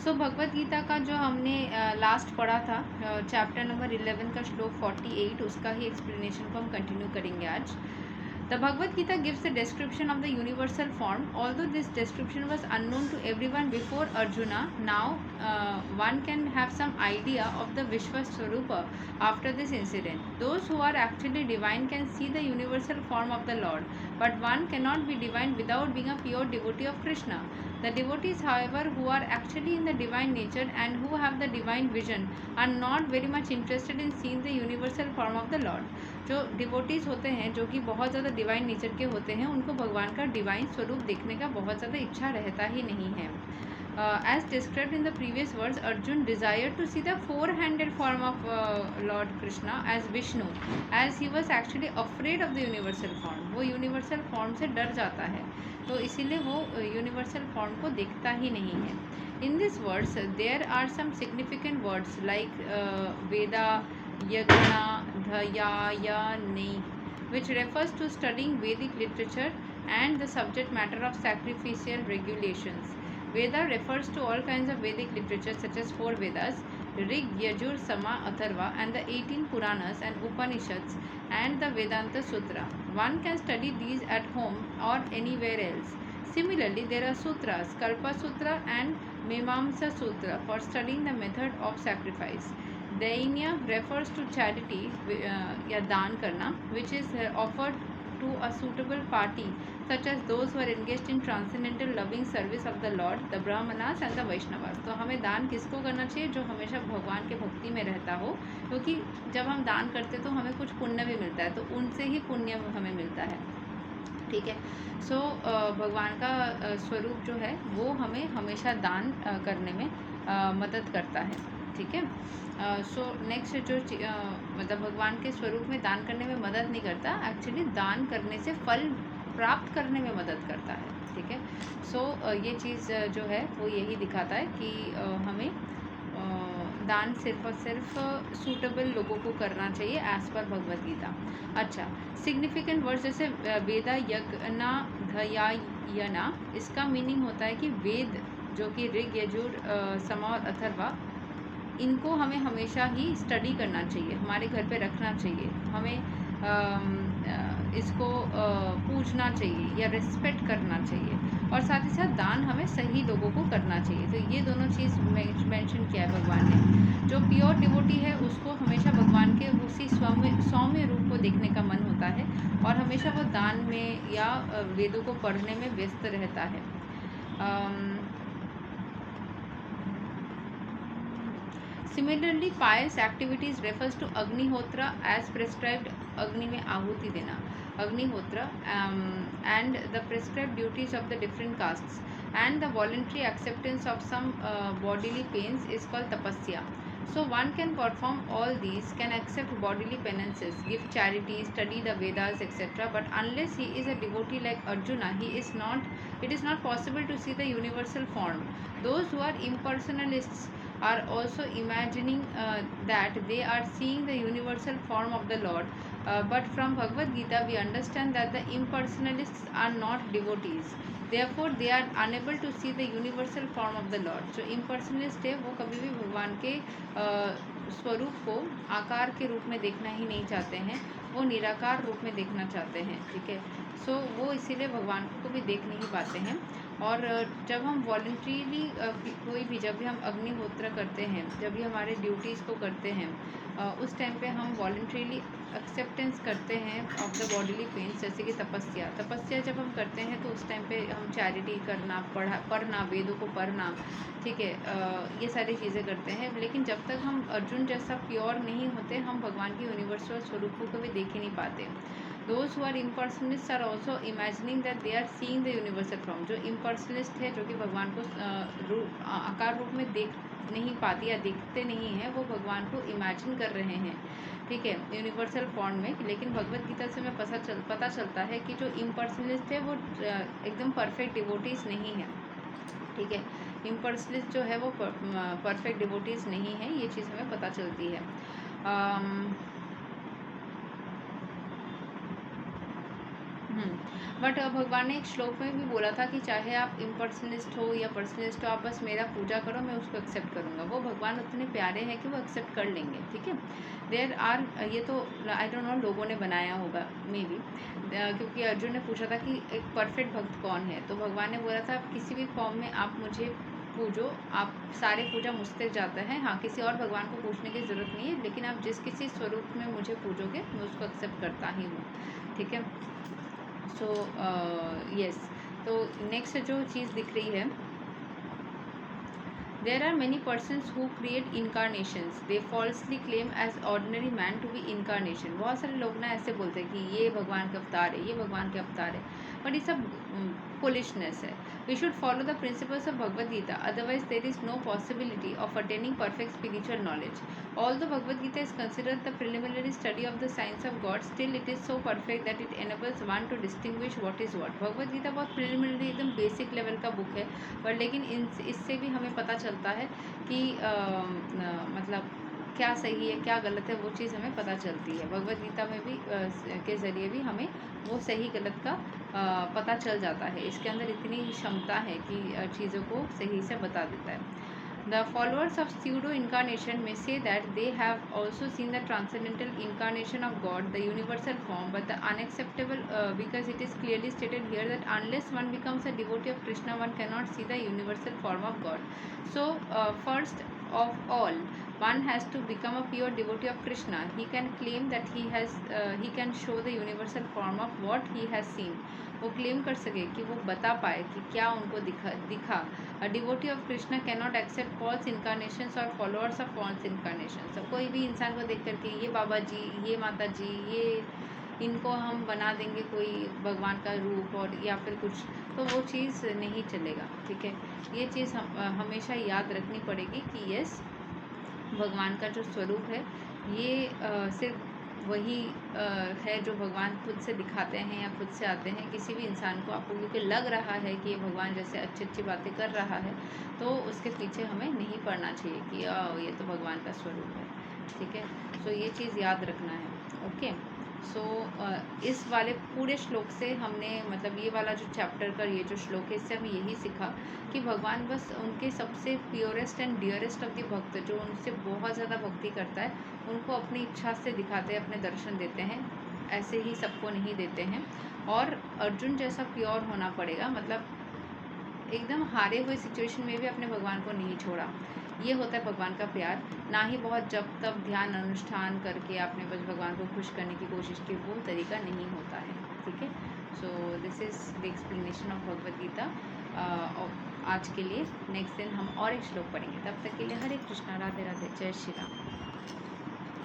सो भगवत गीता का जो हमने लास्ट पढ़ा था, चैप्टर नंबर 11 का श्लोक 48, उसका ही एक्सप्लेनेशन को हम कंटिन्यू करेंगे आज। The Bhagavad Gita gives a description of the universal form. Although this description was unknown to everyone before Arjuna, now one can have some idea of the Vishwaswarupa after this incident. Those who are actually divine can see the universal form of the Lord, but one cannot be divine without being a pure devotee of Krishna. The devotees, however, who are actually in the divine nature and who have the divine vision are not very much interested in seeing the universal form of the Lord. जो devotees होते हैं, जो कि बहुत ज़्यादा divine nature के होते हैं, उनको भगवान का डिवाइन स्वरूप देखने का बहुत ज़्यादा इच्छा रहता ही नहीं है। As described in the previous words, Arjun desired to see the four-handed form of Lord Krishna as Vishnu, as he was actually afraid of the universal form. वो universal form से डर जाता है, तो इसीलिए वो universal form को देखता ही नहीं है. In these words, there are some significant words like Veda, Yagna, Dhayayani, which refers to studying Vedic literature and the subject matter of sacrificial regulations. Veda refers to all kinds of Vedic literature such as four Vedas, Rig, Yajur, Sama, Atharva, and the 18 Puranas and Upanishads and the Vedanta Sutra. One can study these at home or anywhere else. Similarly, there are sutras, Kalpa Sutra and Mimamsa Sutra for studying the method of sacrifice. Dainya refers to charity या दान करना, which is offered to a suitable party such as those who are engaged in transcendental loving service of the Lord, the Brahmanas and the Vaishnavas. तो हमें दान किसको करना चाहिए? जो हमेशा भगवान के भक्ति में रहता हो, क्योंकि जब हम दान करते तो हमें कुछ पुण्य भी मिलता है, तो उनसे ही पुण्य हमें मिलता है. ठीक है. सो भगवान का स्वरूप जो है वो हमें हमेशा दान करने में मदद करता है. ठीक है. सो नेक्स्ट जो मतलब भगवान के स्वरूप में दान करने में मदद नहीं करता, एक्चुअली दान करने से फल प्राप्त करने में मदद करता है. ठीक है. सो ये चीज़ जो है वो यही दिखाता है कि हमें दान सिर्फ और सिर्फ सूटेबल लोगों को करना चाहिए एज पर भगवद गीता. अच्छा, सिग्निफिकेंट वर्ड्स जैसे वेदा, यज्ञ, धयायना, इसका मीनिंग होता है कि वेद जो कि ऋग, यजुर, समा और अथर्वा, इनको हमें हमेशा ही स्टडी करना चाहिए, हमारे घर पे रखना चाहिए, हमें इसको पूछना चाहिए या रिस्पेक्ट करना चाहिए, और साथ ही साथ दान हमें सही लोगों को करना चाहिए. तो ये दोनों चीज़ मेंशन किया है भगवान ने. जो प्योर डिवोटी है उसको हमेशा भगवान के उसी सौम्य रूप को देखने का मन होता है और हमेशा वो दान में या वेदों को पढ़ने में व्यस्त रहता है. Similarly, pious activities refers to Agnihotra as prescribed, अग्नि में आहुति देना, Agnihotra, and the prescribed duties of the different castes, and the voluntary acceptance of some bodily pains is called tapasya. So one can perform all these, can accept bodily penances, give charity, study the Vedas, etc. But unless he is a devotee like Arjuna, it is not possible to see the universal form. Those who are impersonalists are also imagining that they are seeing the universal form of the Lord. But from Bhagavad Gita, we understand that the impersonalists are not devotees. Therefore, they are unable to see the universal form of the Lord. जो impersonalist है वो कभी भी भगवान के स्वरूप को आकार के रूप में देखना ही नहीं चाहते हैं, वो निराकार रूप में देखना चाहते हैं. ठीक है. सो वो इसीलिए भगवान को भी देख नहीं पाते हैं. और जब हम वॉलंटरीली कोई भी, जब भी हम अग्निहोत्र करते हैं, जब भी हमारे ड्यूटीज़ को करते हैं, उस टाइम पे हम वॉलंटरीली एक्सेप्टेंस करते हैं ऑफ द बॉडीली पेन्स. जैसे कि तपस्या जब हम करते हैं तो उस टाइम पे हम चैरिटी करना, पढ़ना, वेदों को पढ़ना, ठीक है, ये सारी चीज़ें करते हैं. लेकिन जब तक हम अर्जुन जैसा प्योर नहीं होते, हम भगवान के यूनिवर्सल स्वरूप को कभी देख ही नहीं पाते. Those who are impersonalists are also imagining that they are seeing the universal form. जो impersonalist है, जो कि भगवान को आकार रूप में देख नहीं पाती या देखते नहीं हैं, वो भगवान को इमेजिन कर रहे हैं. ठीक है, यूनिवर्सल फॉर्म में. लेकिन भगवत गीता से हमें पता चलता है कि जो impersonalist है वो एकदम परफेक्ट डिवोटीज नहीं है. ठीक है, impersonalist जो है वो परफेक्ट डिवोटीज नहीं है, ये चीज़ हमें पता चलती है. बट भगवान ने एक श्लोक में भी बोला था कि चाहे आप इम्पर्सनलिस्ट हो या पर्सनलिस्ट हो, आप बस मेरा पूजा करो, मैं उसको एक्सेप्ट करूँगा। वो भगवान उतने प्यारे हैं कि वो एक्सेप्ट कर लेंगे, ठीक है। देयर आर, ये तो आई डोंट नो लोगों ने बनाया होगा मे बी, क्योंकि अर्जुन ने पूछा था कि एक परफेक्ट भक्त कौन है, तो भगवान ने बोला था किसी भी फॉर्म में आप मुझे पूजो, आप सारे पूजा मुझ तक जाता है। हाँ, किसी और भगवान को पूछने की ज़रूरत नहीं है, लेकिन आप जिस किसी स्वरूप में मुझे पूजोगे मैं उसको एक्सेप्ट करता ही हूँ, ठीक है। सो यस, तो नेक्स्ट जो चीज़ दिख रही है, there are many persons who create incarnations. They falsely claim as ordinary man to be incarnation. बहुत सारे लोग ना ऐसे बोलते हैं कि ये भगवान के अवतार है, ये भगवान के अवतार है, बट ये सब foolishness है. We should follow the principles of Bhagavad Gita. Otherwise, there is no possibility of attaining perfect spiritual knowledge. Although Bhagavad Gita is considered the preliminary study of the science of God, still it is so perfect that it enables one to distinguish what is what. Bhagavad Gita बहुत preliminary एकदम basic level का book है, पर लेकिन इससे भी हमें पता चलता है कि मतलब क्या सही है क्या गलत है, वो चीज़ हमें पता चलती है। भगवद गीता में भी के ज़रिए भी हमें वो सही गलत का पता चल जाता है। इसके अंदर इतनी क्षमता है कि चीज़ों को सही से बता देता है। The followers of pseudo incarnation may say that they have also seen the transcendental incarnation of God, the universal form, but the unacceptable because it is clearly stated here that unless one becomes a devotee of Krishna, one cannot see the universal form of God. So first of all, one has to become a pure devotee of Krishna. He can claim that he can show the universal form of what he has seen. वो claim कर सके कि वो बता पाए कि क्या उनको दिखा। A devotee of Krishna cannot accept false incarnations or followers of false incarnations. So कोई भी इंसान को देख करके ये बाबा जी, ये माता जी, ये इनको हम बना देंगे कोई भगवान का रूप और या फिर कुछ, तो वो चीज़ नहीं चलेगा, ठीक है। ये चीज़ हमेशा याद रखनी पड़ेगी कि यस, भगवान का जो स्वरूप है ये सिर्फ वही है जो भगवान खुद से दिखाते हैं या खुद से आते हैं। किसी भी इंसान को आपको क्योंकि लग रहा है कि ये भगवान जैसे अच्छी अच्छी बातें कर रहा है, तो उसके पीछे हमें नहीं पड़ना चाहिए कि ये तो भगवान का स्वरूप है, ठीक है। सो ये चीज़ याद रखना है, ओके। सो इस वाले पूरे श्लोक से हमने मतलब ये वाला जो चैप्टर का ये जो श्लोक है, इससे हमें यही सीखा कि भगवान बस उनके सबसे purest and dearest of the भक्त, जो उनसे बहुत ज़्यादा भक्ति करता है, उनको अपनी इच्छा से दिखाते हैं, अपने दर्शन देते हैं, ऐसे ही सबको नहीं देते हैं। और अर्जुन जैसा प्योर होना पड़ेगा, मतलब एकदम हारे हुए सिचुएशन में भी अपने भगवान को नहीं छोड़ा। ये होता है भगवान का प्यार, ना ही बहुत जब तब ध्यान अनुष्ठान करके आपने बस भगवान को खुश करने की कोशिश की, वो तरीका नहीं होता है, ठीक है। So this is the explanation of Bhagavad Gita आज के लिए। नेक्स्ट दिन हम और एक श्लोक पढ़ेंगे, तब तक के लिए हरे कृष्णा, राधे राधे, जय श्री राम।